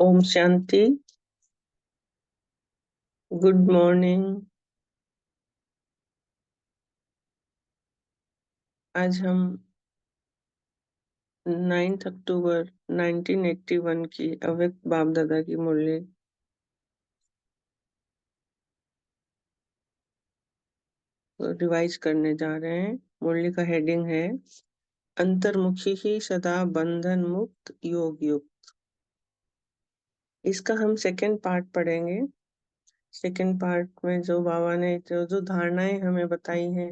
ओम शांति। Good morning. आज हम 9 अक्टूबर 1981 की अव्यक्त बाप दादा की मुरली रिवाइज करने जा रहे हैं। मुरली का हेडिंग है अंतर्मुखी ही सदा बंधन मुक्त योग युक्त। इसका हम सेकंड पार्ट पढ़ेंगे। सेकंड पार्ट में जो बाबा ने जो जो धारणाएं हमें बताई हैं,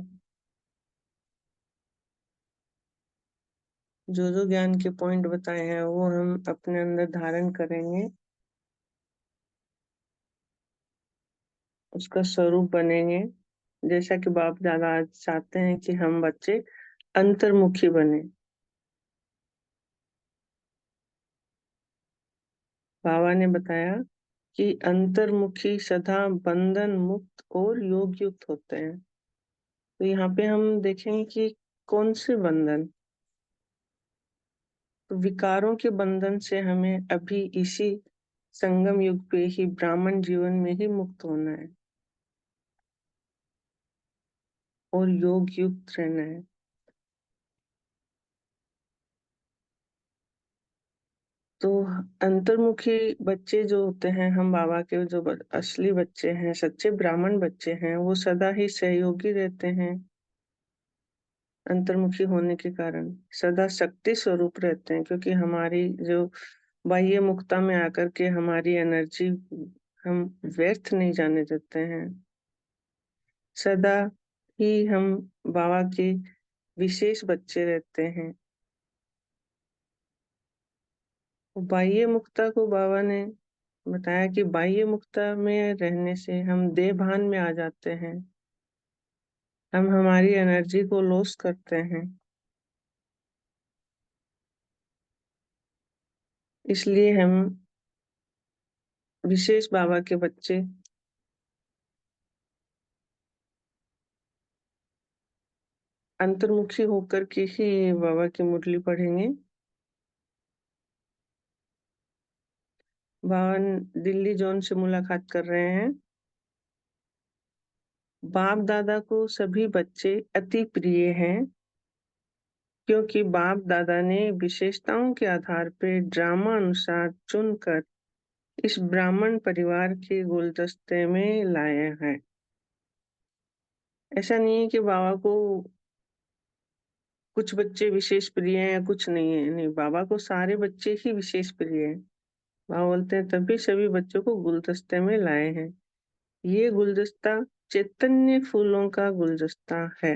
जो जो ज्ञान के पॉइंट बताए हैं, वो हम अपने अंदर धारण करेंगे, उसका स्वरूप बनेंगे। जैसा कि बाप दादा आज चाहते हैं कि हम बच्चे अंतर्मुखी बने। बाबा ने बताया कि अंतर्मुखी सदा बंधन मुक्त और योग युक्त होते हैं। तो यहाँ पे हम देखेंगे कि कौन से बंधन, तो विकारों के बंधन से हमें अभी इसी संगम युग पे ही ब्राह्मण जीवन में ही मुक्त होना है और योग युक्त रहना है। तो अंतर्मुखी बच्चे जो होते हैं, हम बाबा के जो असली बच्चे हैं, सच्चे ब्राह्मण बच्चे हैं, वो सदा ही सहयोगी रहते हैं। अंतर्मुखी होने के कारण सदा शक्ति स्वरूप रहते हैं, क्योंकि हमारी जो बाह्य मुक्ता में आकर के हमारी एनर्जी हम व्यर्थ नहीं जाने देते हैं। सदा ही हम बाबा के विशेष बच्चे रहते हैं। बाह्य मुक्ता को बाबा ने बताया कि बाह्य मुक्ता में रहने से हम देह भान में आ जाते हैं, हम हमारी एनर्जी को लॉस करते हैं। इसलिए हम विशेष बाबा के बच्चे अंतर्मुखी होकर के ही बाबा की मुरली पढ़ेंगे। बाबा दिल्ली जोन से मुलाकात कर रहे हैं। बाप दादा को सभी बच्चे अति प्रिय हैं, क्योंकि बाप दादा ने विशेषताओं के आधार पर ड्रामा अनुसार चुनकर इस ब्राह्मण परिवार के गुलदस्ते में लाए हैं। ऐसा नहीं है कि बाबा को कुछ बच्चे विशेष प्रिय हैं या कुछ नहीं है। नहीं, बाबा को सारे बच्चे ही विशेष प्रिय हैं। बाबा बोलते हैं तभी सभी बच्चों को गुलदस्ते में लाए हैं। ये गुलदस्ता चैतन्य फूलों का गुलदस्ता है।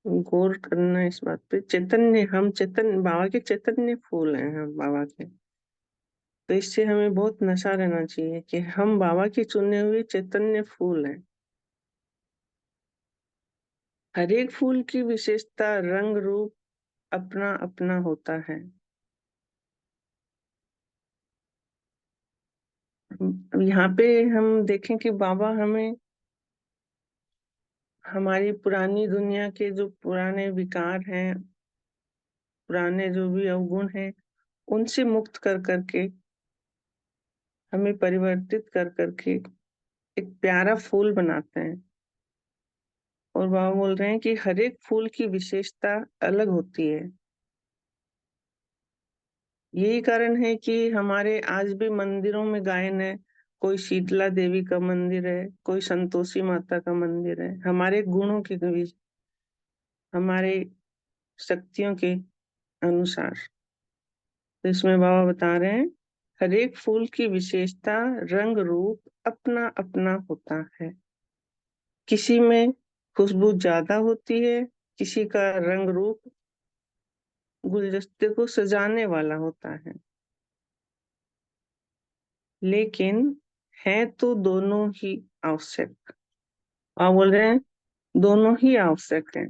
गौर करना इस बात पे। चैतन्य, हम चैतन्य बाबा के चैतन्य फूल हैं, हम बाबा के। तो इससे हमें बहुत नशा रहना चाहिए कि हम बाबा के चुने हुए चैतन्य फूल हैं। हर एक फूल की विशेषता, रंग रूप अपना अपना होता है। यहाँ पे हम देखें कि बाबा हमें हमारी पुरानी दुनिया के जो पुराने विकार हैं, पुराने जो भी अवगुण हैं, उनसे मुक्त कर करके, हमें परिवर्तित कर करके एक प्यारा फूल बनाते हैं। और बाबा बोल रहे हैं कि हर एक फूल की विशेषता अलग होती है। यही कारण है कि हमारे आज भी मंदिरों में गायन है। कोई शीतला देवी का मंदिर है, कोई संतोषी माता का मंदिर है, हमारे गुणों के हमारे शक्तियों के अनुसार। तो इसमें बाबा बता रहे हैं हर एक फूल की विशेषता, रंग रूप अपना अपना होता है। किसी में खुशबू ज्यादा होती है, किसी का रंग रूप गुलदस्ते को सजाने वाला होता है, लेकिन है तो दोनों ही आवश्यक। आप बोल रहे हैं दोनों ही आवश्यक है।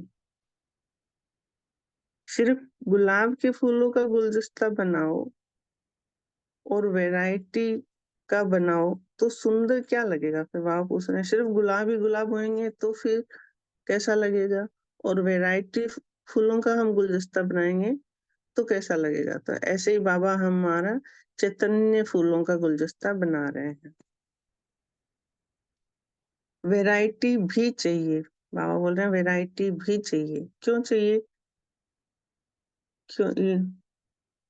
सिर्फ गुलाब के फूलों का गुलदस्ता बनाओ और वैरायटी का बनाओ तो सुंदर क्या लगेगा? फिर आप पूछ रहे हैं सिर्फ गुलाब ही गुलाब होंगे तो फिर कैसा लगेगा? और वैरायटी फूलों का हम गुलदस्ता बनाएंगे तो कैसा लगेगा। तो ऐसे ही बाबा हमारा चैतन्य फूलों का गुलदस्ता बना रहे हैं। वैरायटी भी चाहिए, बाबा बोल रहे हैं वैरायटी भी चाहिए। क्यों चाहिए? क्यों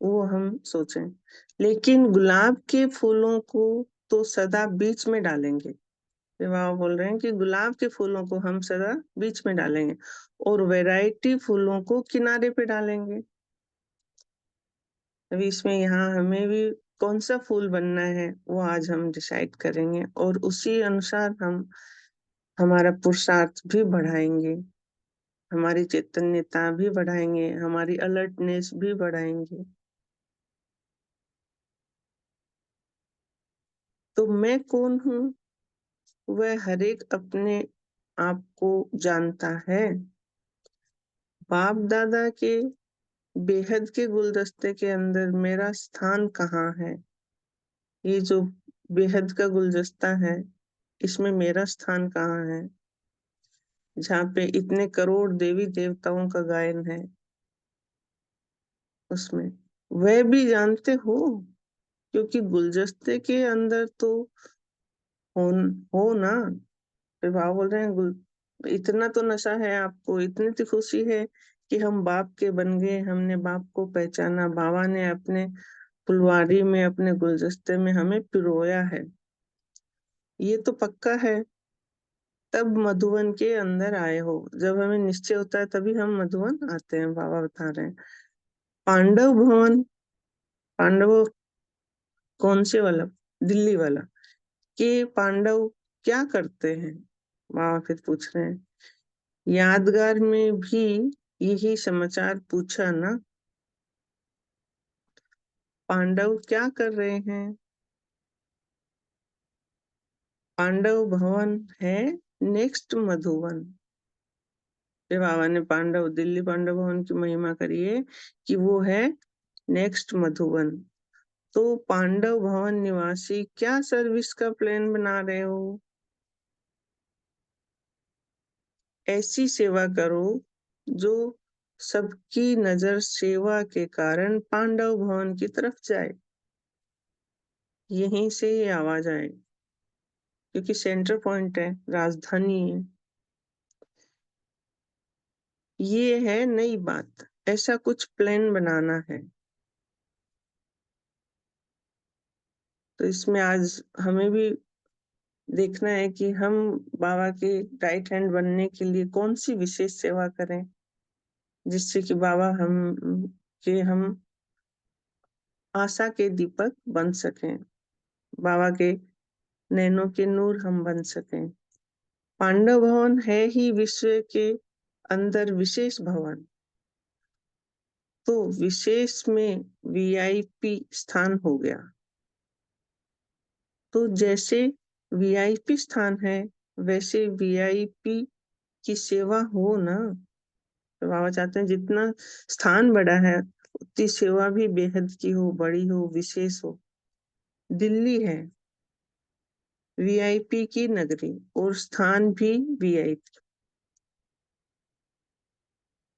वो हम सोचें। लेकिन गुलाब के फूलों को तो सदा बीच में डालेंगे। ये बाबा बोल रहे हैं कि गुलाब के फूलों को हम सदा बीच में डालेंगे और वैरायटी फूलों को किनारे पे डालेंगे। अभी इसमें यहाँ हमें भी कौन सा फूल बनना है वो आज हम डिसाइड करेंगे और उसी अनुसार हम हमारा पुरुषार्थ भी बढ़ाएंगे, हमारी चैतन्यता भी बढ़ाएंगे, हमारी अलर्टनेस भी बढ़ाएंगे। तो मैं कौन हूँ? वह हरेक अपने आप को जानता है। बाप दादा के बेहद के गुलदस्ते के अंदर मेरा स्थान कहाँ है? ये जो बेहद का गुलदस्ता है, इसमें मेरा स्थान कहाँ है? जहाँ पे इतने करोड़ देवी देवताओं का गायन है, उसमें वह भी जानते हो? क्योंकि गुलदस्ते के अंदर तो हो, हो ना। फिर बाबा बोल रहे हैं इतना तो नशा है आपको, इतनी तो खुशी है कि हम बाप के बन गए, हमने बाप को पहचाना, बाबा ने अपने फुलवारी में अपने गुलदस्ते में हमें पिरोया है, ये तो पक्का है। तब मधुवन के अंदर आए हो। जब हमें निश्चय होता है तभी हम मधुवन आते हैं, बाबा बता रहे हैं। पांडव भवन, पांडव कौन से वाला? दिल्ली वाला। कि पांडव क्या करते हैं? बाबा फिर पूछ रहे हैं। यादगार में भी यही समाचार पूछा ना, पांडव क्या कर रहे हैं? पांडव भवन है नेक्स्ट मधुवन। फिर बाबा ने पांडव दिल्ली पांडव भवन की महिमा करी है कि वो है नेक्स्ट मधुवन। तो पांडव भवन निवासी क्या सर्विस का प्लान बना रहे हो? ऐसी सेवा करो जो सबकी नजर सेवा के कारण पांडव भवन की तरफ जाए। यहीं से ये आवाज आए, क्योंकि सेंटर पॉइंट है, राजधानी है। ये है नई बात, ऐसा कुछ प्लान बनाना है। तो इसमें आज हमें भी देखना है कि हम बाबा के राइट हैंड बनने के लिए कौन सी विशेष सेवा करें, जिससे कि बाबा हम आशा के दीपक बन सकें, बाबा के नैनों के नूर हम बन सकें। पांडव भवन है ही विश्व के अंदर विशेष भवन, तो विशेष में वीआईपी स्थान हो गया। तो जैसे वीआईपी स्थान है वैसे वीआईपी की सेवा हो ना। तो बाबा चाहते हैं जितना स्थान बड़ा है उतनी सेवा भी बेहद की हो, बड़ी हो, विशेष हो। दिल्ली है वीआईपी की नगरी और स्थान भी वीआईपी,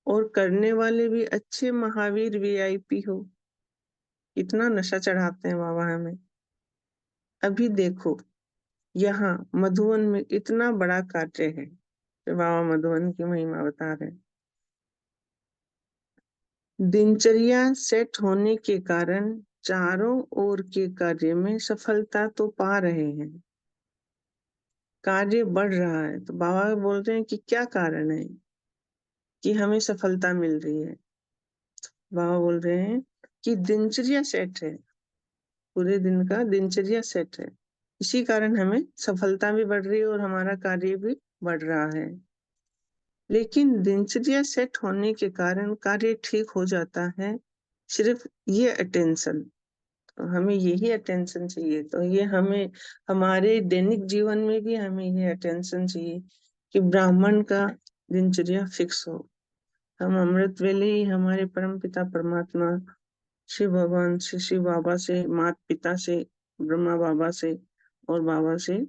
और करने वाले भी अच्छे महावीर वीआईपी हो। इतना नशा चढ़ाते हैं बाबा हमें। अभी देखो यहाँ मधुवन में इतना बड़ा कार्य है, तो बाबा मधुवन की महिमा बता रहे हैं। दिनचर्या सेट होने के कारण चारों ओर के कार्य में सफलता तो पा रहे हैं, कार्य बढ़ रहा है। तो बाबा बोल रहे हैं कि क्या कारण है कि हमें सफलता मिल रही है? बाबा बोल रहे हैं कि दिनचर्या सेट है, पूरे दिन का दिनचर्या सेट है, इसी कारण हमें सफलता भी बढ़ रही है और हमारा कार्य भी बढ़ रहा है। लेकिन दिनचर्या सेट होने के कारण कार्य ठीक हो जाता है, सिर्फ ये अटेंशन, तो हमें यही अटेंशन चाहिए। तो ये हमें हमारे दैनिक जीवन में भी हमें ये अटेंशन चाहिए कि ब्राह्मण का दिनचर्या फिक्स हो। हम अमृत वेले ही हमारे परम पिता परमात्मा शिव भगवान से, शिव बाबा से, माता पिता से, ब्रह्मा बाबा से और बाबा से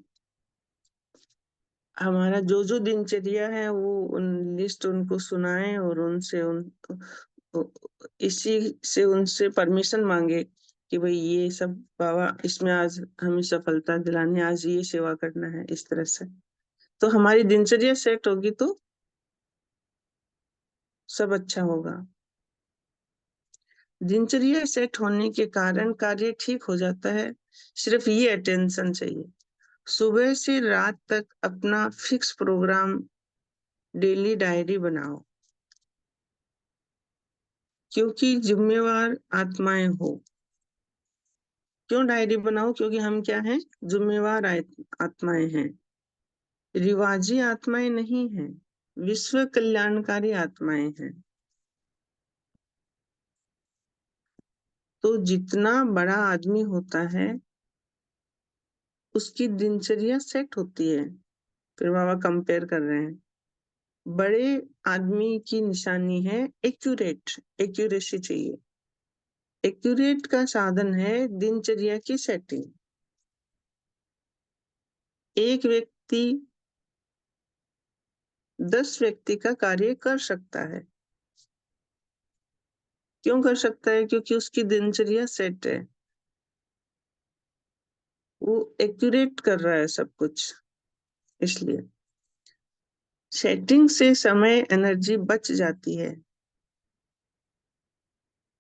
हमारा जो जो दिनचर्या है वो उन लिस्ट उनको सुनाए और उनसे तो इसी से उनसे परमिशन मांगे कि भाई ये सब बाबा, इसमें आज हमें सफलता दिलानी, आज ये सेवा करना है, इस तरह से। तो हमारी दिनचर्या सेट होगी तो सब अच्छा होगा। दिनचर्या सेट होने के कारण कार्य ठीक हो जाता है। सिर्फ ये अटेंशन चाहिए, सुबह से रात तक अपना फिक्स प्रोग्राम, डेली डायरी बनाओ, क्योंकि जिम्मेवार आत्माएं हो। क्यों डायरी बनाओ? क्योंकि हम क्या हैं? जिम्मेवार आत्माएं हैं, रिवाजी आत्माएं नहीं हैं, विश्व कल्याणकारी आत्माएं हैं। तो जितना बड़ा आदमी होता है उसकी दिनचर्या सेट होती है। फिर बाबा कंपेयर कर रहे हैं, बड़े आदमी की निशानी है एक्यूरेट, एक्यूरेसी चाहिए। एक्यूरेट का साधन है दिनचर्या की सेटिंग। एक व्यक्ति 10 व्यक्ति का कार्य कर सकता है। क्यों कर सकता है? क्योंकि उसकी दिनचर्या सेट है, वो एक्यूरेट कर रहा है सब कुछ। इसलिए सेटिंग से समय, एनर्जी बच जाती है,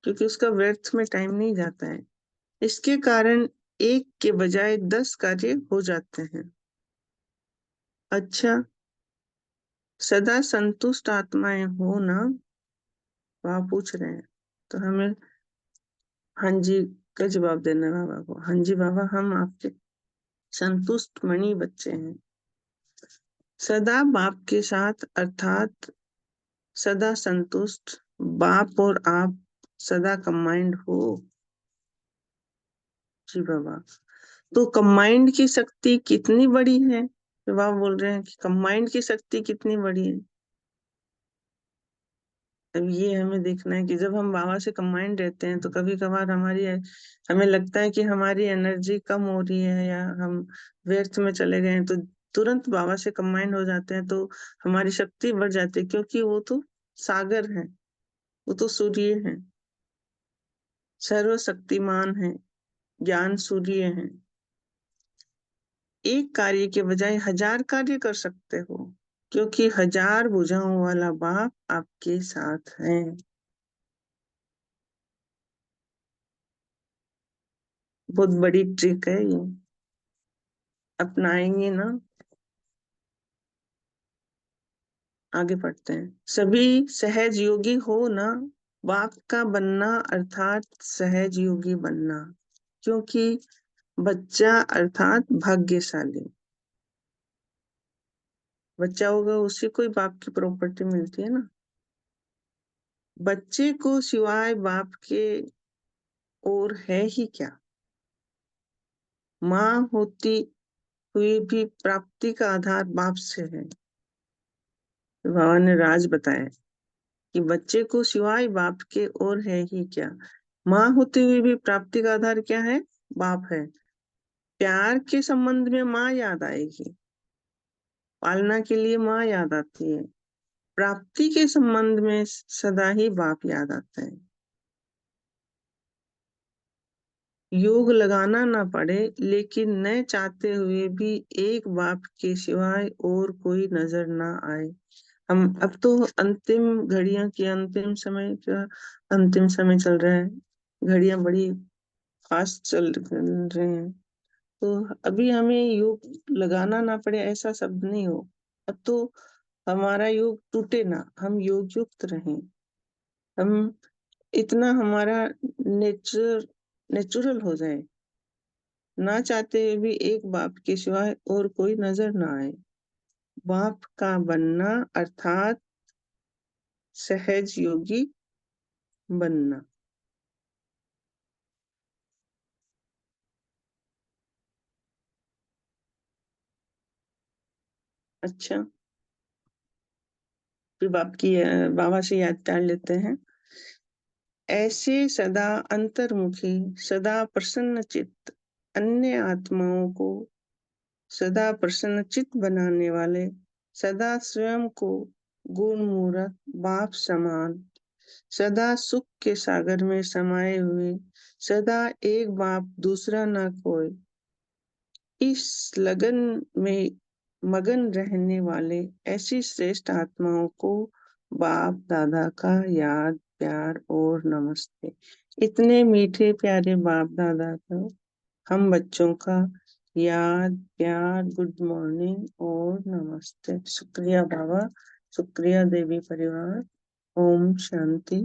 क्योंकि उसका व्यर्थ में टाइम नहीं जाता है। इसके कारण एक के बजाय 10 कार्य हो जाते हैं। अच्छा, सदा संतुष्ट आत्माएं हो ना, वहां पूछ रहे हैं। तो हमें हाँ जी का जवाब देना है बाबा को। हाँ जी बाबा, हम आपके संतुष्ट मणि बच्चे हैं। सदा बाप के साथ, अर्थात सदा संतुष्ट। बाप और आप सदा कंबाइंड हो। जी बाबा। तो कंबाइंड की शक्ति कितनी बड़ी है? तो बाबा बोल रहे हैं कि कंबाइंड की शक्ति कितनी बड़ी है। अब ये हमें देखना है कि जब हम बाबा से कंबाइंड रहते हैं तो कभी कभार हमें लगता है कि हमारी एनर्जी कम हो रही है या हम व्यर्थ में चले गए हैं, तो तुरंत बाबा से कंबाइंड हो जाते हैं तो हमारी शक्ति बढ़ जाती है, क्योंकि वो तो सागर है, वो तो सूर्य है, सर्वशक्तिमान है, ज्ञान सूर्य है। एक कार्य के बजाय 1000 कार्य कर सकते हो, क्योंकि 1000 भुजाओं वाला बाप आपके साथ है। बहुत बड़ी ट्रिक है ये, अपनाएंगे ना। आगे पढ़ते हैं। सभी सहज योगी हो ना, बाप का बनना अर्थात सहज योगी बनना, क्योंकि बच्चा अर्थात भाग्यशाली। बच्चा होगा उसी को ही बाप की प्रॉपर्टी मिलती है ना। बच्चे को सिवाय बाप के और है ही क्या? माँ होती हुई भी प्राप्ति का आधार बाप से है। बाबा ने राज बताया कि बच्चे को सिवाय बाप के और है ही क्या। माँ होते हुए भी प्राप्ति का आधार क्या है? बाप है। प्यार के संबंध में माँ याद आएगी, पालना के लिए माँ याद आती है। प्राप्ति के संबंध में सदा ही बाप याद आता है। योग लगाना ना पड़े, लेकिन न चाहते हुए भी एक बाप के सिवाय और कोई नजर ना आए। हम अब तो अंतिम घड़ियां की, अंतिम समय का अंतिम समय चल रहा है। घड़ियां बड़ी फास्ट चल रहे हैं। तो अभी हमें योग लगाना ना पड़े ऐसा शब्द नहीं हो। अब तो हमारा योग टूटे ना, हम योग युक्त रहें। हम इतना हमारा नेचुरल हो जाए, ना चाहते हुए भी एक बाप के सिवाय और कोई नजर ना आए। बाप का बनना अर्थात सहज योगी बनना। अच्छा, फिर बाबा से याद कर लेते हैं। ऐसे सदा अंतर्मुखी, सदा प्रसन्न चित्त, अन्य आत्माओं को सदा प्रसन्नचित्त बनाने वाले, सदा स्वयं को गुण मूरत बाप समान सदा सुख के सागर में समाये हुए, सदा एक बाप दूसरा ना कोई, इस लगन में मगन रहने वाले ऐसी श्रेष्ठ आत्माओं को बाप दादा का याद प्यार और नमस्ते। इतने मीठे प्यारे बाप दादा को हम बच्चों का याद प्यार गुड मॉर्निंग और नमस्ते। शुक्रिया बाबा, शुक्रिया देवी परिवार। ओम शांति।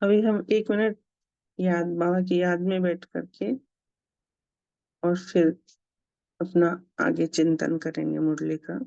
अभी हम 1 मिनट याद बाबा की याद में बैठ करके और फिर अपना आगे चिंतन करेंगे मुरली का।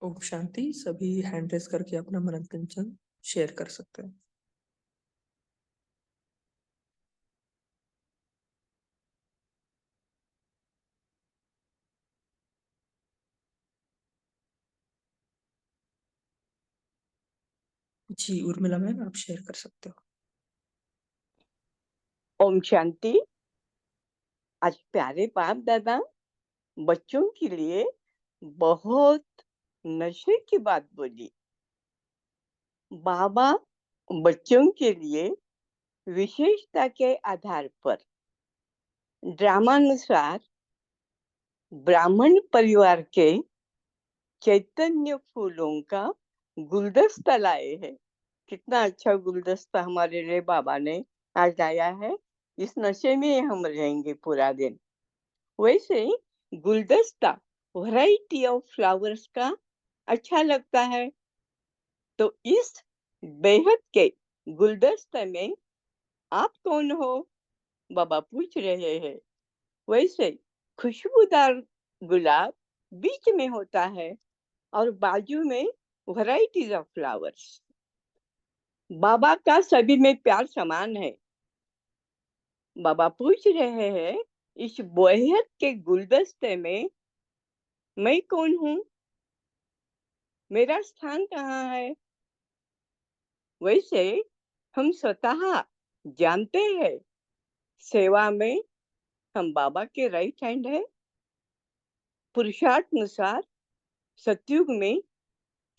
ओम शांति। सभी हैंड रेस करके अपना मनोरंजन शेयर कर सकते हैं। जी उर्मिला मैम, आप शेयर कर सकते हो। ओम शांति। आज प्यारे बाप दादा बच्चों के लिए बहुत नशे की बात बोली। बाबा बच्चों के लिए विशेषता के आधार पर ड्रामानुसार ब्राह्मण परिवार के चैतन्य फूलों का गुलदस्ता लाए हैं। कितना अच्छा गुलदस्ता हमारे लिए बाबा ने आज लाया है। इस नशे में हम रहेंगे पूरा दिन। वैसे गुलदस्ता वैरायटी ऑफ फ्लावर्स का अच्छा लगता है, तो इस बेहद के गुलदस्ते में आप कौन हो, बाबा पूछ रहे हैं। वैसे खुशबूदार गुलाब बीच में होता है और बाजू में वैरायटीज ऑफ फ्लावर्स। बाबा का सभी में प्यार समान है। बाबा पूछ रहे हैं, इस बेहद के गुलदस्ते में मैं कौन हूँ, मेरा स्थान कहाँ है। वैसे हम स्वतः जानते हैं, सेवा में हम बाबा के राइट हैंड है। पुरुषार्थ सतयुग में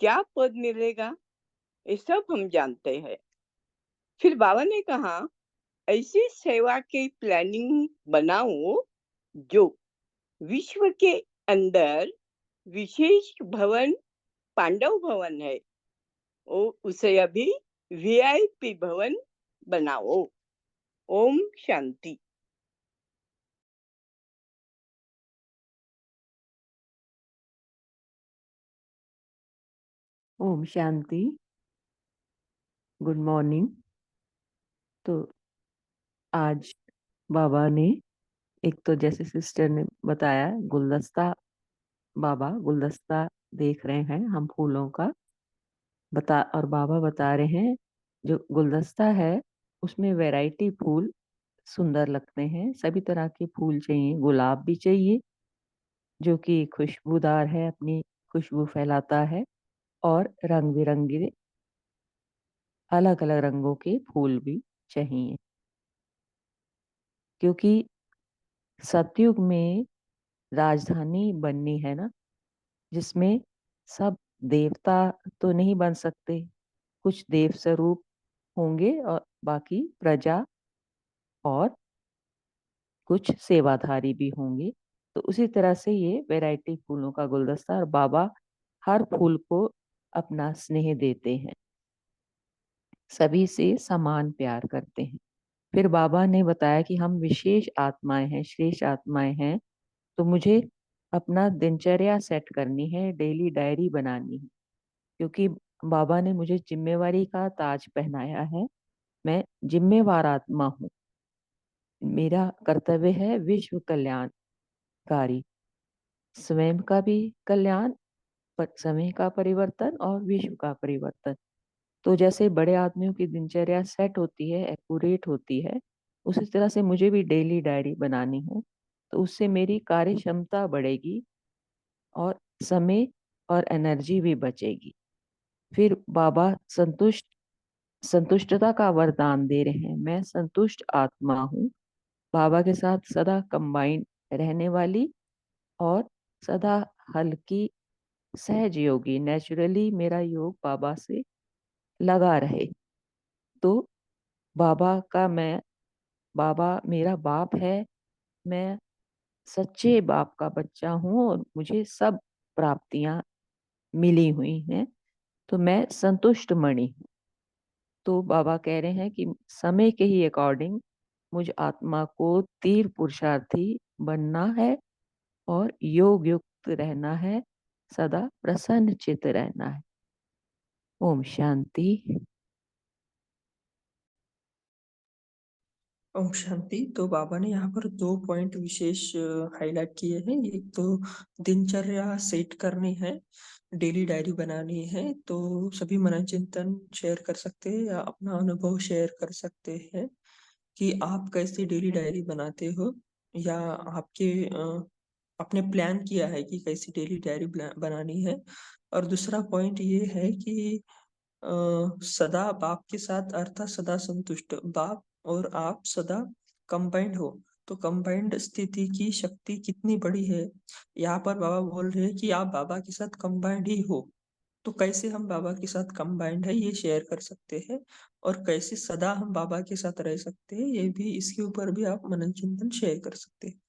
क्या पद मिलेगा, ये सब हम जानते हैं। फिर बाबा ने कहा, ऐसी सेवा की प्लानिंग बनाओ जो विश्व के अंदर विशेष भवन पांडव भवन है, उसे अभी वीआईपी भवन बनाओ। ओम शांति। ओम शांति। Good morning. तो आज बाबा ने एक तो जैसे सिस्टर ने बताया गुलदस्ता, बाबा गुलदस्ता देख रहे हैं हम फूलों का और बाबा बता रहे हैं जो गुलदस्ता है उसमें वैरायटी फूल सुंदर लगते हैं। सभी तरह के फूल चाहिए, गुलाब भी चाहिए जो कि खुशबूदार है, अपनी खुशबू फैलाता है, और रंग बिरंगे अलग अलग रंगों के फूल भी चाहिए, क्योंकि सतयुग में राजधानी बननी है ना, जिसमें सब देवता तो नहीं बन सकते, कुछ देव स्वरूप होंगे और बाकी प्रजा और कुछ सेवाधारी भी होंगे। तो उसी तरह से ये वैरायटी फूलों का गुलदस्ता, और बाबा हर फूल को अपना स्नेह देते हैं, सभी से समान प्यार करते हैं। फिर बाबा ने बताया कि हम विशेष आत्माएं हैं, श्रेष्ठ आत्माएं हैं, तो मुझे अपना दिनचर्या सेट करनी है, डेली डायरी बनानी है, क्योंकि बाबा ने मुझे जिम्मेवारी का ताज पहनाया है। मैं जिम्मेवार आत्मा हूँ। मेरा कर्तव्य है विश्व कल्याणकारी, स्वयं का भी कल्याण, समय का परिवर्तन और विश्व का परिवर्तन। तो जैसे बड़े आदमियों की दिनचर्या सेट होती है, एक्यूरेट होती है, उसी तरह से मुझे भी डेली डायरी बनानी है। तो उससे मेरी कार्य क्षमता बढ़ेगी और समय और एनर्जी भी बचेगी। फिर बाबा संतुष्टता का वरदान दे रहे हैं। मैं संतुष्ट आत्मा हूँ, बाबा के साथ सदा कंबाइंड रहने वाली और सदा हल्की सहज योगी। नेचुरली मेरा योग बाबा से लगा रहे। तो बाबा मेरा बाप है। मैं सच्चे बाप का बच्चा हूँ और मुझे सब प्राप्तियां मिली हुई हैं। तो मैं संतुष्ट मणि हूँ। तो बाबा कह रहे हैं कि समय के ही अकॉर्डिंग मुझ आत्मा को तीर पुरुषार्थी बनना है और योग युक्त रहना है, सदा प्रसन्न चित रहना है। ओम शांति। ओम शांति। तो बाबा ने यहाँ पर 2 पॉइंट विशेष हाईलाइट किए हैं। एक तो दिनचर्या सेट करनी है, डेली डायरी बनानी है। तो सभी मनन चिंतन शेयर कर सकते हैं या अपना अनुभव शेयर कर सकते हैं कि आप कैसे डेली डायरी बनाते हो, या आपने प्लान किया है कि कैसी डेली डायरी बनानी है। और दूसरा पॉइंट ये है कि सदा बाप के साथ अर्थात सदा संतुष्ट बाप और आप सदा कंबाइंड हो। तो कंबाइंड स्थिति की शक्ति कितनी बड़ी है, यहाँ पर बाबा बोल रहे हैं कि आप बाबा के साथ कंबाइंड ही हो। तो कैसे हम बाबा के साथ कंबाइंड है ये शेयर कर सकते हैं, और कैसे सदा हम बाबा के साथ रह सकते हैं ये भी, इसके ऊपर भी आप मनन चिंतन शेयर कर सकते हैं।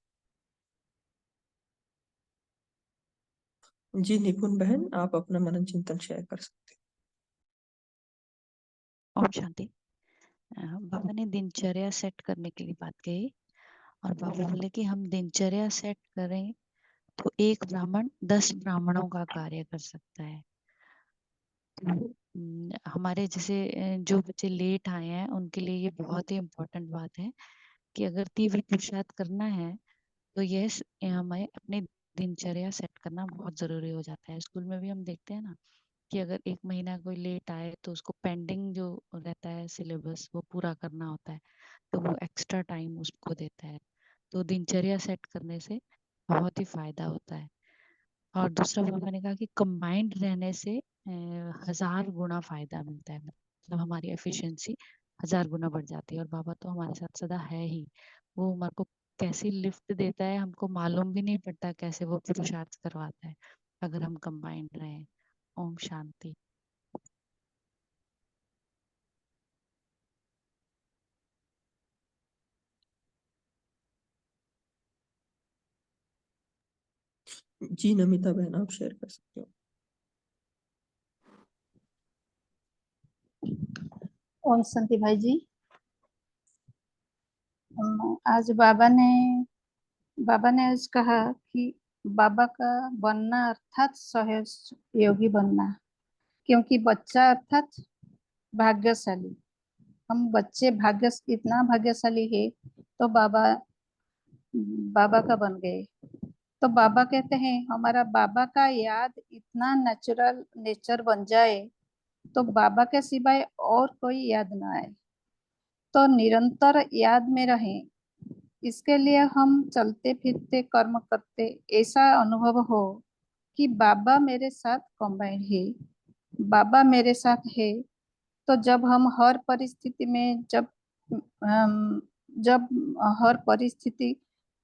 जी निपुण बहन, आप अपना मनन चिंतन शेयर कर सकते हैं। ओम शांति। बाबा ने दिनचर्या सेट करने के लिए बात कही, और बाबा बोले कि हम दिनचर्या सेट करें तो एक ब्राह्मण 10 ब्राह्मणों का कार्य कर सकता है। तो हमारे जैसे जो बच्चे लेट आए हैं उनके लिए ये बहुत ही इम्पोर्टेंट बात है कि अगर तीव्र पुरुषार्थ करना है तो हमें अपनी दिनचर्या सेट करना बहुत जरूरी हो जाता है। स्कूल में भी हम देखते हैं ना कि अगर 1 महीना कोई लेट आए तो उसको पेंडिंग जो रहता है सिलेबस वो पूरा करना होता है, तो वो एक्स्ट्रा टाइम उसको देता है। तो दिनचर्या सेट करने से बहुत ही फायदा होता है। और दूसरा बाबा ने कहा कि कंबाइंड रहने से 1000 गुना फायदा मिलता है, मतलब हमारी एफिशिएंसी 1000 गुना बढ़ जाती है। और बाबा तो हमारे साथ सदा है ही, वो हमारे को कैसी लिफ्ट देता है हमको मालूम भी नहीं पड़ता, कैसे वो पुरुषार्थ करवाता है अगर हम कंबाइंड रहें। ओम शांति। जी नमिता बहन, आप शेयर कर सकते हो। ओम शांति भाई जी। आज बाबा ने आज कहा कि बाबा का बनना अर्थात सहयोगी बनना, क्योंकि बच्चा अर्थात भाग्यशाली। हम बच्चे इतना भाग्यशाली है तो बाबा का बन गए। तो बाबा कहते हैं हमारा बाबा का याद इतना नेचर बन जाए तो बाबा के सिवाय और कोई याद ना आए, तो निरंतर याद में रहें। इसके लिए हम चलते फिरते कर्म करते ऐसा अनुभव हो कि बाबा मेरे साथ कंबाइंड है, बाबा मेरे साथ है। तो जब हम हर परिस्थिति में हम जब हर परिस्थिति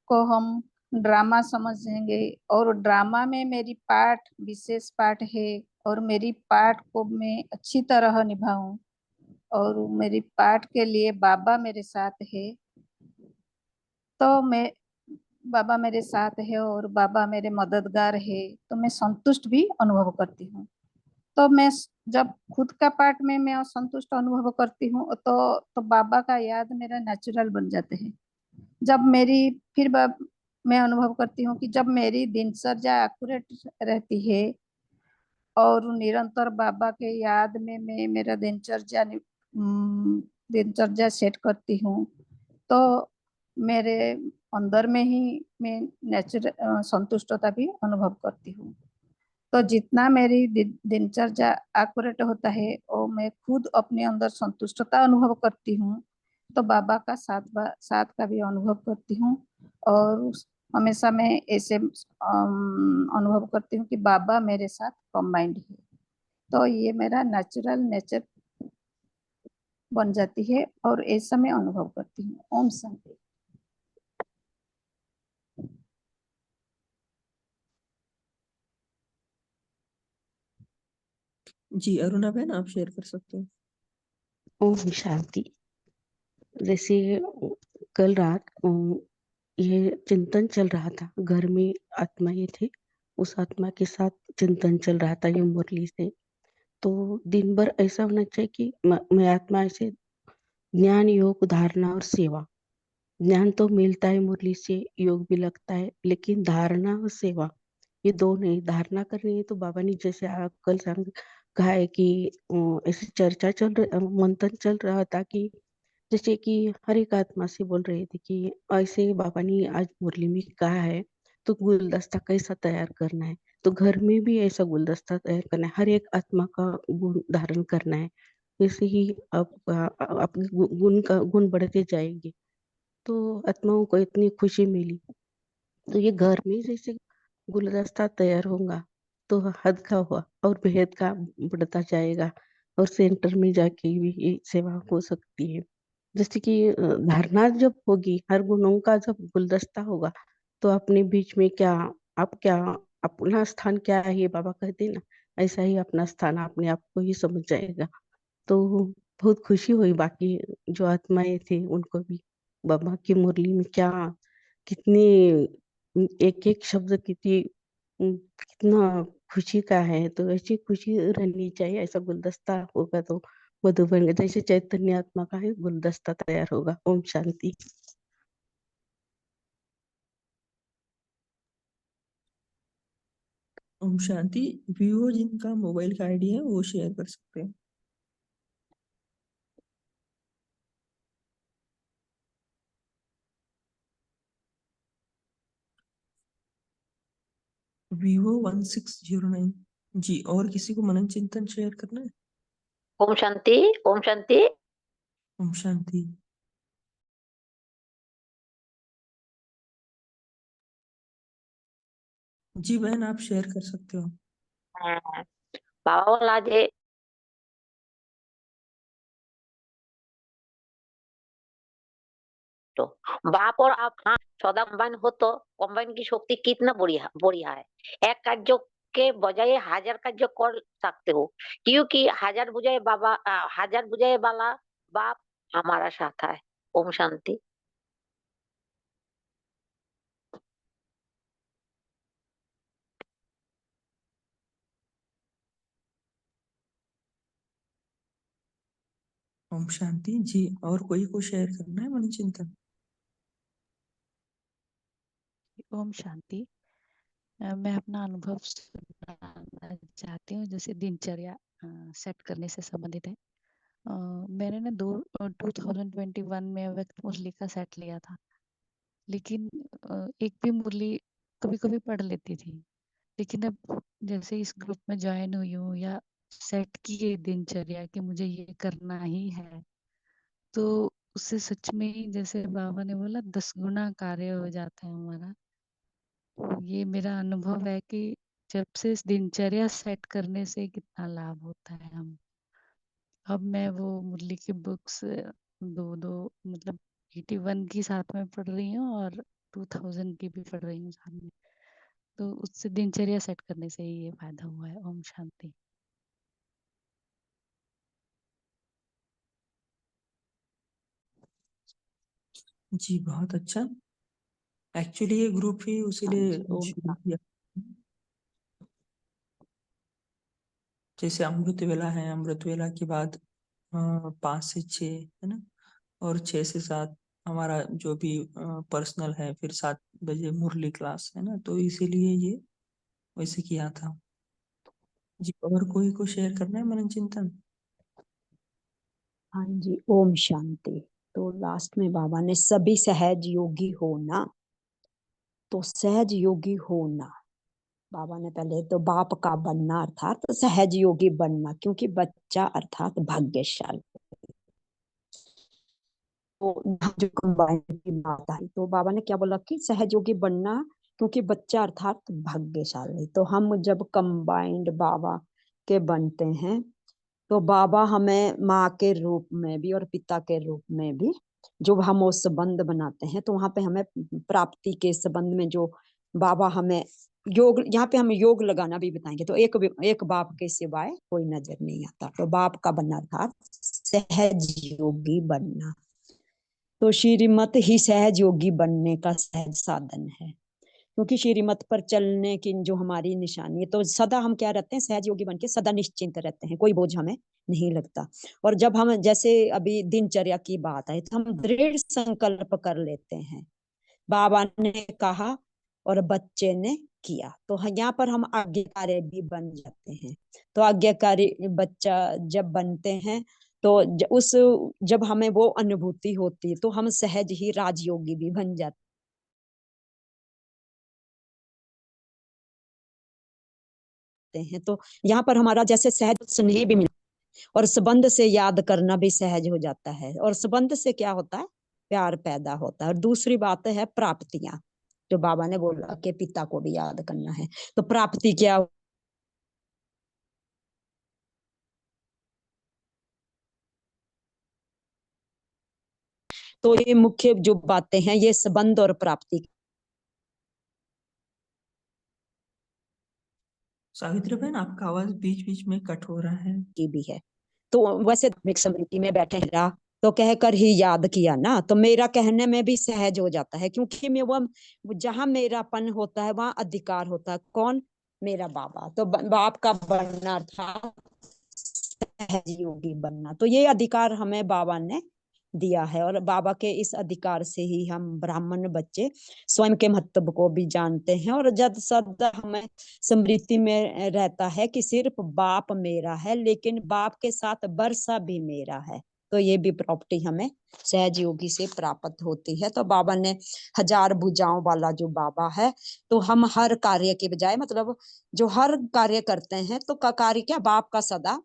को हम ड्रामा समझेंगे, और ड्रामा में मेरी पार्ट विशेष पार्ट है, और मेरी पार्ट को मैं अच्छी तरह निभाऊं, और मेरी पार्ट के लिए बाबा मेरे साथ है, तो मैं बाबा मेरे साथ है और बाबा मेरे मददगार है, तो मैं संतुष्ट भी अनुभव करती हूँ। तो मैं जब खुद का पार्ट में मैं असंतुष्ट अनुभव करती हूँ तो बाबा का याद मेरा नेचुरल बन जाते हैं। जब मेरी फिर मैं अनुभव करती हूँ कि जब मेरी दिनचर्या एक्यूरेट रहती है और निरंतर बाबा के याद में मैं मेरा दिनचर्या सेट करती हूँ, तो मेरे अंदर में ही मैं नेचुरल संतुष्टता भी अनुभव करती हूँ। तो जितना मेरी दिनचर्या एक्यूरेट होता है और मैं खुद अपने अंदर संतुष्टता अनुभव करती हूँ, तो बाबा का साथ का भी अनुभव करती हूँ। और हमेशा मैं ऐसे अनुभव करती हूँ कि बाबा मेरे साथ कंबाइंड है। तो ये मेरा नेचुरल नेचर बन जाती है और ऐसा मैं अनुभव करती हूँ। ओम शांति। जी अरुणा बहन, आप शेयर कर सकते हो। ओम शांति। जैसे कल रात ये चिंतन चल रहा था, घर में आत्माएं थे, उस आत्मा के साथ चिंतन चल रहा था ये मुरली से। तो दिन भर ऐसा होना चाहिए कि मैं आत्मा से ज्ञान, योग, धारणा और सेवा। ज्ञान तो मिलता है मुरली से, योग भी लगता है, लेकिन धारणा और सेवा ये दो नहीं। धारणा करनी है तो बाबा ने जैसे कल कहा है कि ऐसी चर्चा मंथन चल रहा था कि जैसे कि हर एक आत्मा से बोल रहे थे कि ऐसे बाबा ने आज मुरली में कहा है तो गुलदस्ता कैसा तैयार करना है, तो घर में भी ऐसा गुलदस्ता तैयार करना है, हर एक आत्मा का गुण धारण करना है। वैसे ही आपके गुण बढ़ते जाएंगे। तो आत्माओं को इतनी खुशी मिली, तो ये घर में जैसे गुलदस्ता तैयार होगा तो हद का हुआ और बेहद का बढ़ता जाएगा, और सेंटर में जाके भी ये सेवा हो सकती है। जैसे कि धारणा जब होगी, हर गुणों का जब गुलदस्ता होगा, तो अपने बीच में क्या अपना स्थान क्या है ये बाबा कहते हैं ना, ऐसा ही अपना स्थान अपने आप को ही समझ जाएगा। तो बहुत खुशी हुई, बाकी जो आत्माएं थे उनको भी बाबा की मुरली में क्या कितनी एक एक शब्द कितना खुशी का है। तो ऐसी खुशी रहनी चाहिए, ऐसा गुलदस्ता होगा तो मधुबन जैसे चैतन्य आत्मा का है गुलदस्ता तैयार होगा। ओम शांति। ओम शांति। विवो जिनका मोबाइल का आईडी है वो शेयर कर सकते हैं। Vivo 1609। जी, और किसी को मनन चिंतन शेयर करना है? ओम शांति। ओम शांति। ओम शांति। जी बहन, आप शेयर कर सकते हो। बाबा बोला जे तो बाप और आप, हाँ, सदा कंबाइन हो तो कंबाइन की शक्ति कितना बढ़िया बढ़िया है। एक कार्य के बजाय हजार कार्य कर सकते हो, क्योंकि हजार बुझाए बाबा, हजार बुझाए वाला बाप हमारा साथ है। ओम शांति। ओम शांति। जी, और कोई को शेयर करना है मनन चिंतन? ओम शांति। मैं अपना अनुभव सुनाना चाहती हूँ, जैसे दिनचर्या सेट करने से संबंधित है। मैंने ना 2021 में व्यक्त मुरली का सेट लिया था, लेकिन एक भी मुरली कभी कभी पढ़ लेती थी। लेकिन अब जैसे इस ग्रुप में ज्वाइन हुई हूँ या सेट की है दिनचर्या कि मुझे ये करना ही है, तो उससे सच में ही जैसे बाबा ने बोला 10 गुना कार्य हो जाता है हमारा। तो ये मेरा अनुभव है कि जब से इस दिनचर्या सेट करने से कितना लाभ होता है हम। अब मैं वो मुरली की बुक्स दो दो मतलब 81 की साथ में पढ़ रही हूँ और 2000 की भी पढ़ रही हूँ साथ में। तो उससे दिनचर्या सेट करने से ही ये फायदा हुआ है। ओम शांति। जी बहुत अच्छा। एक्चुअली ये ग्रुप ही हाँ उसीलिए जी, वो इंशाल्लाह। किया। जैसे अमृत वेला है, अमृत वेला के बाद 5 से 6 है ना, और 6 से 7 हमारा जो भी पर्सनल है, फिर 7 बजे मुरली क्लास है ना, तो इसीलिए ये वैसे किया था जी। और कोई को शेयर करना है मनन चिंतन? हाँ जी, ओम शांति। तो लास्ट में बाबा ने सभी सहज योगी होना, तो सहज योगी होना बाबा ने पहले तो बाप का बनना अर्थात सहज योगी बनना, क्योंकि बच्चा अर्थात भाग्यशाली। तो यहाँ जो कंबाइंड की बात आई तो बाबा ने क्या बोला कि सहयोगी बनना, क्योंकि बच्चा अर्थात भाग्यशाली। तो हम जब कंबाइंड बाबा के बनते हैं तो बाबा हमें माँ के रूप में भी और पिता के रूप में भी, जो हम वो संबंध बनाते हैं, तो वहां पे हमें प्राप्ति के संबंध में जो बाबा हमें योग, यहाँ पे हम योग लगाना भी बताएंगे। तो एक बाप के सिवाय कोई नजर नहीं आता, तो बाप का बनना अर्थात सहज योगी बनना। तो श्रीमत ही सहज योगी बनने का सहज साधन है, क्योंकि श्रीमत पर चलने की जो हमारी निशानी है, तो सदा हम क्या रहते हैं, सहज योगी बन के सदा निश्चिंत रहते हैं, कोई बोझ हमें नहीं लगता। और जब हम जैसे अभी दिनचर्या की बात है तो हम दृढ़ संकल्प कर लेते हैं, बाबा ने कहा और बच्चे ने किया, तो यहाँ पर हम आज्ञाकारी भी बन जाते हैं। तो आज्ञाकारी बच्चा जब बनते हैं तो जब हमें वो अनुभूति होती है तो हम सहज ही राजयोगी भी बन जाते हैं। तो यहाँ पर हमारा जैसे सहज स्नेह भी मिलता है, और संबंध से याद करना भी सहज हो जाता है, और संबंध से क्या होता है, प्यार पैदा होता है। और दूसरी बात है प्राप्तियां, जो बाबा ने बोला कि पिता को भी याद करना है। तो प्राप्ति क्या, तो ये मुख्य जो बातें हैं ये संबंध और प्राप्ति सावित्री बहन, आपका आवाज बीच बीच में कट हो रहा है। की भी है। तो वैसे धार्मिक स्मृति में बैठे रहा तो कहकर ही याद किया ना, तो मेरा कहने में भी सहज हो जाता है, क्योंकि मैं वो जहां मेरापन होता है वहां अधिकार होता है। कौन? मेरा बाबा। तो बाप का बनना था सहज योगी बनना, तो ये अधिकार हमें बाबा ने दिया है, और बाबा के इस अधिकार से ही हम ब्राह्मण बच्चे स्वयं के महत्व को भी जानते हैं। और जब सदा हमें स्मृति में रहता है कि सिर्फ बाप मेरा है, लेकिन बाप के साथ वर्षा भी मेरा है, तो ये भी प्रॉपर्टी हमें सहज योगी से प्राप्त होती है। तो बाबा ने 1000 भुजाओं वाला जो बाबा है, तो हम हर कार्य के बजाय, मतलब जो हर कार्य करते हैं, तो का कार्य क्या, बाप का सदा,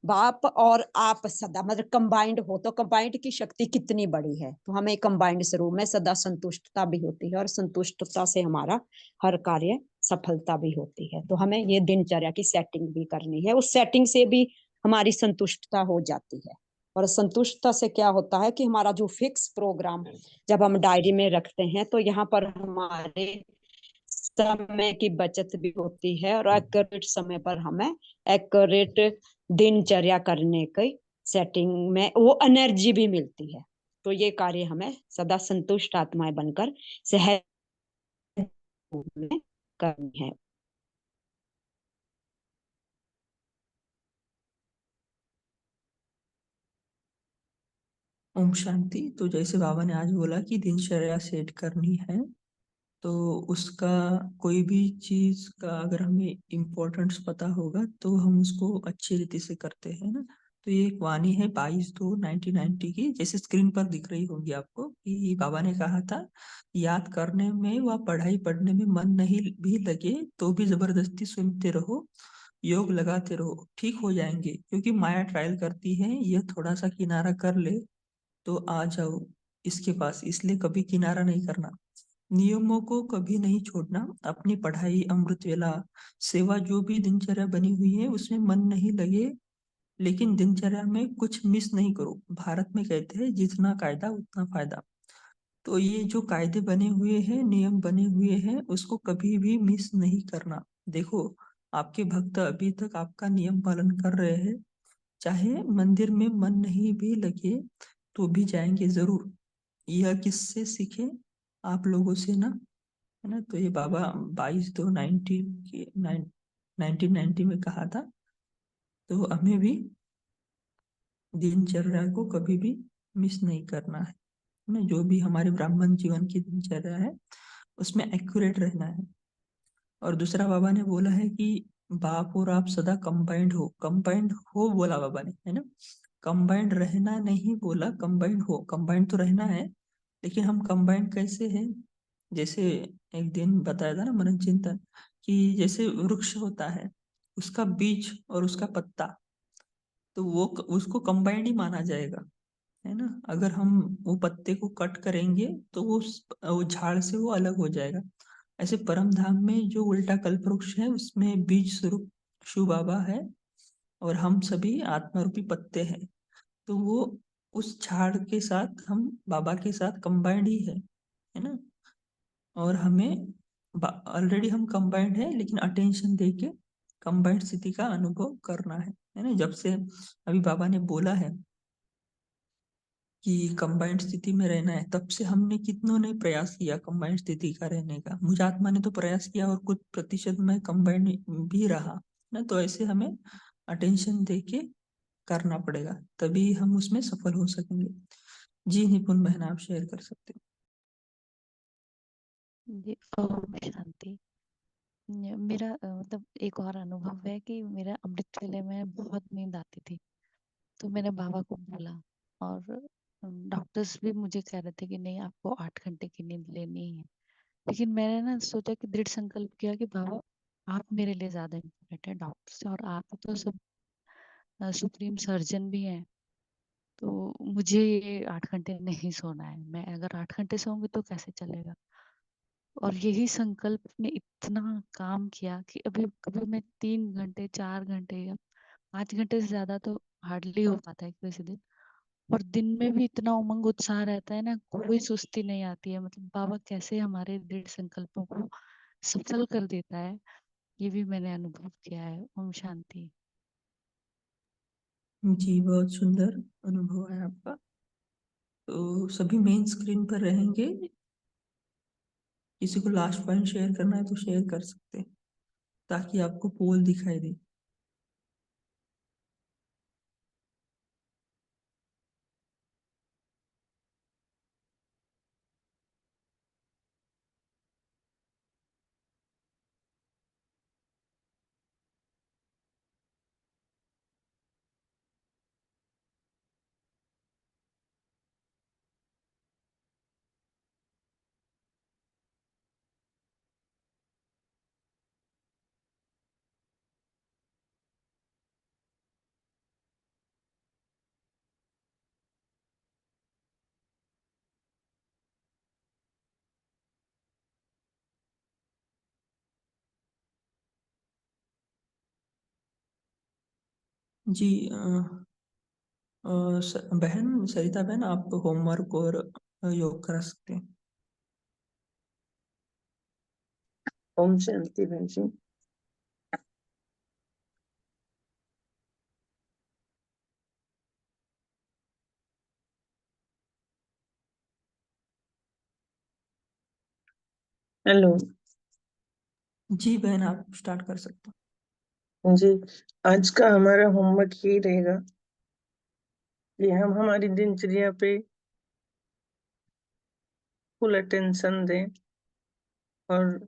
बाप और आप सदा, मतलब कंबाइंड हो, तो कंबाइंड की शक्ति कितनी बड़ी है। तो हमें कंबाइंड स्वरूप में सदा संतुष्टता भी होती है, और संतुष्टता से हमारा हर कार्य सफलता भी होती है। तो हमें ये दिनचर्या की सेटिंग भी करनी है, उस सेटिंग से भी हमारी संतुष्टता हो जाती है। और संतुष्टता से क्या होता है कि हमारा जो फिक्स प्रोग्राम जब हम डायरी में रखते हैं, तो यहाँ पर हमारे समय की बचत भी होती है, और एक्यूरेट समय पर हमें एक्यूरेट दिनचर्या करने की सेटिंग में वो एनर्जी भी मिलती है। तो ये कार्य हमें सदा संतुष्ट आत्माएं बनकर सहज में करनी है। ओम शांति। तो जैसे बाबा ने आज बोला कि दिनचर्या सेट करनी है, तो उसका कोई भी चीज का अगर हमें इम्पोर्टेंस पता होगा तो हम उसको अच्छी रीति से करते हैं ना। तो ये एक वाणी है 22/2/1990 की, जैसे स्क्रीन पर दिख रही होगी आपको, कि बाबा ने कहा था, याद करने में व पढ़ाई पढ़ने में मन नहीं भी लगे तो भी जबरदस्ती सुनते रहो, योग लगाते रहो, ठीक हो जाएंगे। क्योंकि माया ट्रायल करती है, यह थोड़ा सा किनारा कर ले तो आ जाओ इसके पास, इसलिए कभी किनारा नहीं करना। नियमों को कभी नहीं छोड़ना, अपनी पढ़ाई, अमृत वेला, सेवा, जो भी दिनचर्या बनी हुई है उसमें मन नहीं लगे, लेकिन दिनचर्या में कुछ मिस नहीं करो। भारत में कहते हैं जितना कायदा उतना फायदा। तो ये जो कायदे बने हुए हैं, नियम बने हुए हैं, उसको कभी भी मिस नहीं करना। देखो, आपके भक्त अभी तक आपका नियम पालन कर रहे हैं, चाहे मंदिर में मन नहीं भी लगे तो भी जाएंगे जरूर। यह किससे सीखे? आप लोगों से ना, है ना। तो ये बाबा 22/2/90 की 1990 में कहा था। तो हमें भी दिनचर्या को कभी भी मिस नहीं करना है ना। जो भी हमारे ब्राह्मण जीवन की दिनचर्या है उसमें एक्यूरेट रहना है। और दूसरा बाबा ने बोला है कि बाप और आप सदा कंबाइंड हो बोला बाबा ने, है ना। कंबाइंड रहना नहीं बोला, कंबाइंड हो। कंबाइंड तो रहना है, लेकिन हम कंबाइंड कैसे हैं? जैसे एक दिन बताया था ना मनन चिंतन, कि जैसे वृक्ष होता है, उसका बीज और उसका पत्ता, तो वो उसको कंबाइंड ही माना जाएगा, है ना। अगर हम वो पत्ते को कट करेंगे तो वो झाड़ से वो अलग हो जाएगा। ऐसे परम धाम में जो उल्टा कल्पवृक्ष है उसमें बीज स्वरूप शिव बाबा है, और हम सभी आत्मा रूपी पत्ते हैं। तो वो उस झाड़ के साथ हम बाबा के साथ कंबाइंड ही है ना। और हमें ऑलरेडी हम कंबाइंड है, लेकिन अटेंशन दे के कंबाइंड स्थिति का अनुभव करना है ना। जब से अभी बाबा ने बोला है कि कंबाइंड स्थिति में रहना है, तब से हमने कितनों ने प्रयास किया कंबाइंड स्थिति का रहने का। मुझ आत्मा ने तो प्रयास किया, और कुछ प्रतिशत में कंबाइंड भी रहा ना। तो ऐसे हमें अटेंशन दे के करना पड़ेगा, तभी हम उसमें सफल हो सकेंगे। जी निपुण बहन, आप शेयर कर सकते हैं। जी, ओम शांति। मेरा मतलब एक और अनुभव है कि मेरा अमृत वेले में बहुत नींद आती थी। तो मैंने बाबा को बोला, और डॉक्टर्स भी मुझे कह रहे थे कि नहीं, आपको 8 घंटे की नींद लेनी है। लेकिन मैंने ना सोचा कि दृढ़ संकल्प किया कि बाबा, आप मेरे लिए ज्यादा इम्पोर्टेंट है डॉक्टर से, और आप तो सब सुप्रीम सर्जन भी हैं। तो मुझे ये 8 घंटे नहीं सोना है। मैं अगर 8 घंटे सोऊंगी तो कैसे चलेगा। और यही संकल्प ने इतना काम किया कि अभी कभी मैं 3 घंटे 4 घंटे या 5 घंटे से ज्यादा तो हार्डली हो पाता है किसी दिन। और दिन में भी इतना उमंग उत्साह रहता है ना, कोई सुस्ती नहीं आती है। मतलब बाबा कैसे हमारे दृढ़ संकल्पों को सफल कर देता है, ये भी मैंने अनुभव किया है। ओम शांति। जी बहुत सुंदर अनुभव है आपका। तो सभी मेन स्क्रीन पर रहेंगे। किसी को लास्ट पॉइंट शेयर करना है तो शेयर कर सकते हैं, ताकि आपको पोल दिखाई दे। जी बहन सरिता बहन, आप होमवर्क और योग करा सकते हैं। ओम शांति बहन जी। हेलो जी बहन, आप स्टार्ट कर सकते जी। आज का हमारा होमवर्क यही रहेगा कि हम हमारी दिनचर्या पे फुल अटेंशन दें, और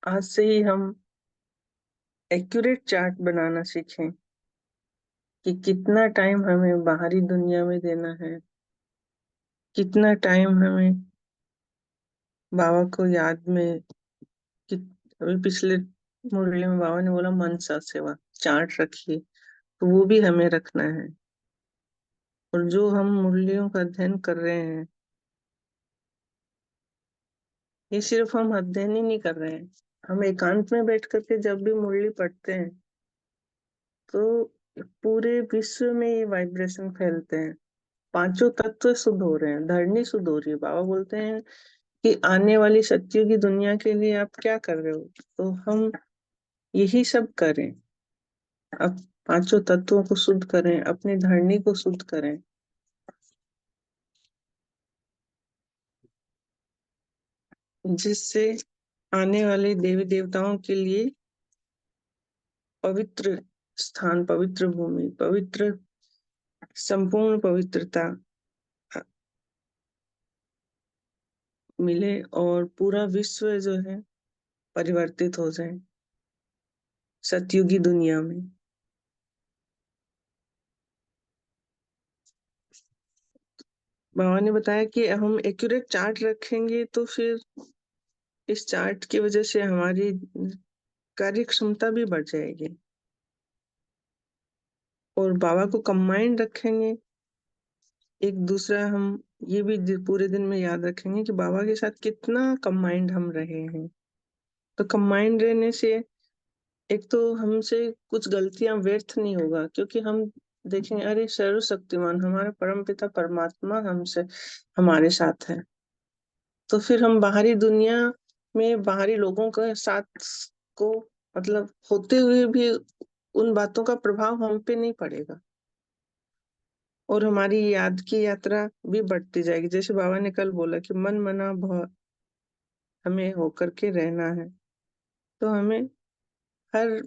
आज से ही हम एक्यूरेट चार्ट बनाना सीखें कि कितना टाइम हमें बाहरी दुनिया में देना है, कितना टाइम हमें बाबा को याद में। कि अभी पिछले मुरली में बाबा ने बोला मनसा सेवा चार्ट रखिए, तो वो भी हमें रखना है। और जो हम मुरलियों का अध्ययन कर रहे हैं, ये सिर्फ हम अध्ययन ही नहीं कर रहे हैं, हम एकांत में बैठ करके जब भी मुरली पढ़ते हैं तो पूरे विश्व में ये वाइब्रेशन फैलते हैं। पांचों तत्व शुद्ध हो रहे हैं, धरनी शुद्ध हो रही है। बाबा बोलते हैं कि आने वाली शक्तियों की दुनिया के लिए आप क्या कर रहे हो, तो हम यही सब करें। अब पांचों तत्वों को शुद्ध करें, अपनी धरनी को शुद्ध करें। जिससे आने वाले देवी देवताओं के लिए पवित्र स्थान, पवित्र भूमि, पवित्र संपूर्ण पवित्रता मिले और पूरा विश्व जो है परिवर्तित हो जाए सतयुगी दुनिया में। बाबा ने बताया कि हम एक्यूरेट चार्ट रखेंगे तो फिर इस चार्ट की वजह से हमारी कार्य क्षमता भी बढ़ जाएगी और बाबा को कंबाइंड रखेंगे। एक दूसरा हम ये भी पूरे दिन में याद रखेंगे कि बाबा के साथ कितना कंबाइंड हम रहे हैं। तो कंबाइंड रहने से एक तो हमसे कुछ गलतियां व्यर्थ नहीं होगा, क्योंकि हम देखेंगे अरे सर्वशक्तिमान हमारा परम पिता परमात्मा हमसे हमारे साथ है। तो फिर हम बाहरी दुनिया में बाहरी लोगों के साथ को मतलब होते हुए भी उन बातों का प्रभाव हम पे नहीं पड़ेगा और हमारी याद की यात्रा भी बढ़ती जाएगी। जैसे बाबा ने कल बोला कि मन मना भाव हमें होकर के रहना है, तो हमें हर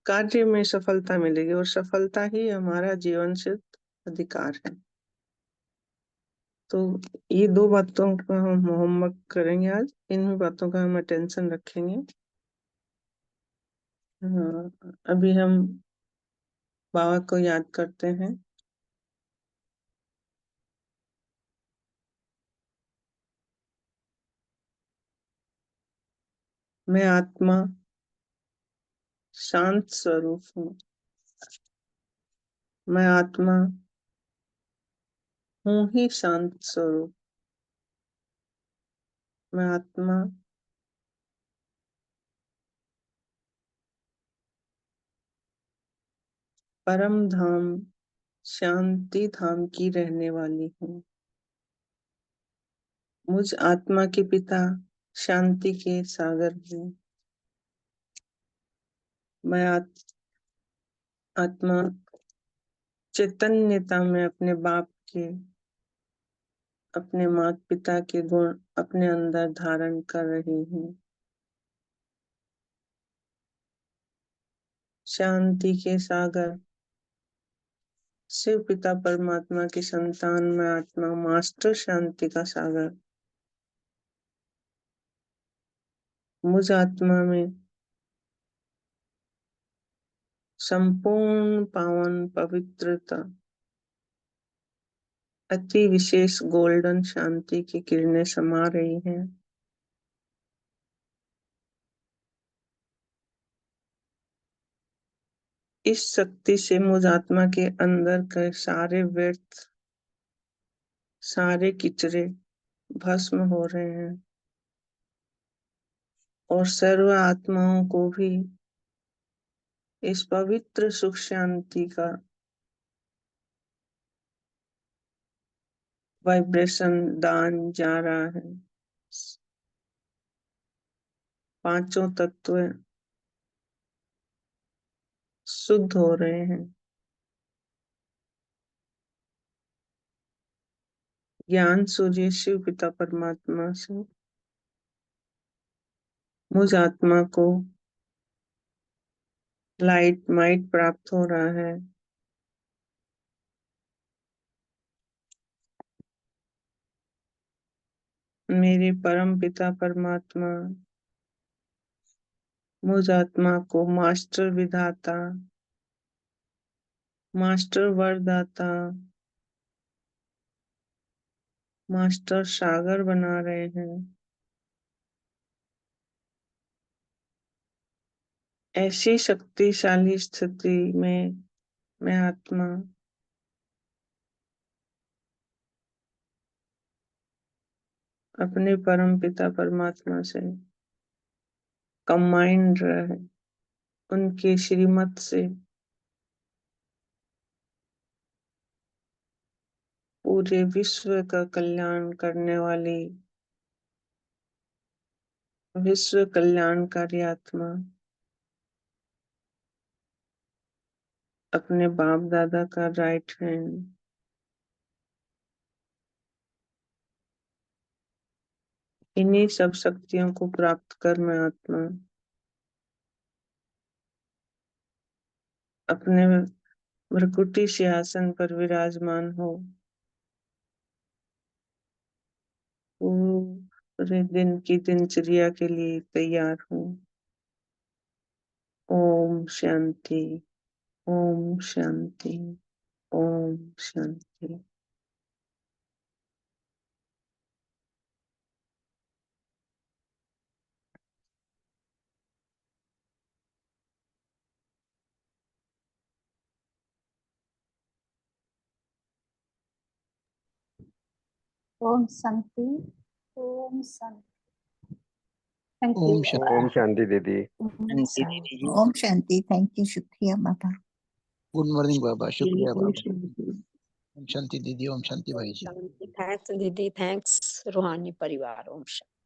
कार्य में सफलता मिलेगी और सफलता ही हमारा जीवन से अधिकार है। तो ये दो बातों का हम होमवर्क करेंगे आज, इन बातों का हम अटेंशन रखेंगे। हाँ, अभी हम बाबा को याद करते हैं। मैं आत्मा शांत स्वरूप हूँ। मैं आत्मा हूँ ही शांत स्वरूप। मैं आत्मा परम धाम शांति धाम की रहने वाली हूँ। मुझ आत्मा के पिता शांति के सागर हूँ। मैं आत्मा चैतन्यता में अपने बाप के, अपने माता पिता के गुण अपने अंदर धारण कर रही हूँ। शांति के सागर शिव पिता परमात्मा की संतान में आत्मा मास्टर शांति का सागर। मुझ आत्मा में संपूर्ण पावन पवित्रता अति विशेष गोल्डन शांति की किरणें समा रही हैं। इस शक्ति से मुझ आत्मा के अंदर के सारे व्यर्थ, सारे किचरे भस्म हो रहे हैं और सर्व आत्माओं को भी इस पवित्र सुख शांति का वाइब्रेशन दान जा रहा है। पांचों तत्व शुद्ध हो रहे हैं। ज्ञान सूर्य शिव पिता परमात्मा से मुझ आत्मा को लाइट माइट प्राप्त हो रहा है। मेरे परम पिता परमात्मा मुझ आत्मा को मास्टर विधाता, मास्टर वरदाता, मास्टर सागर बना रहे हैं। ऐसी शक्तिशाली स्थिति में मैं आत्मा अपने परम पिता परमात्मा से कंबाइंड रहे, उनके श्रीमत से पूरे विश्व का कल्याण करने वाली विश्व कल्याणकारी आत्मा अपने बाप दादा का राइट हैंड इन्हीं सब शक्तियों को प्राप्त कर मैं आत्मा अपने भ्रकुटी सिंहासन पर विराजमान हो, पूरे दिन की दिनचर्या के लिए तैयार हूँ। ओम शांति, ओम शांति, ओम शांति। ओम शांति, ओम शांति। Thank you. ओम शांति दीदी। ओम शांति। थैंक यू, शुक्रिया बाबा। गुड मॉर्निंग बाबा, शुक्रिया बाबा। ओम शांति दीदी, ओम शांति भाई जी। थैंक्स दीदी, थैंक्स रूहानी परिवार। ओम शांति।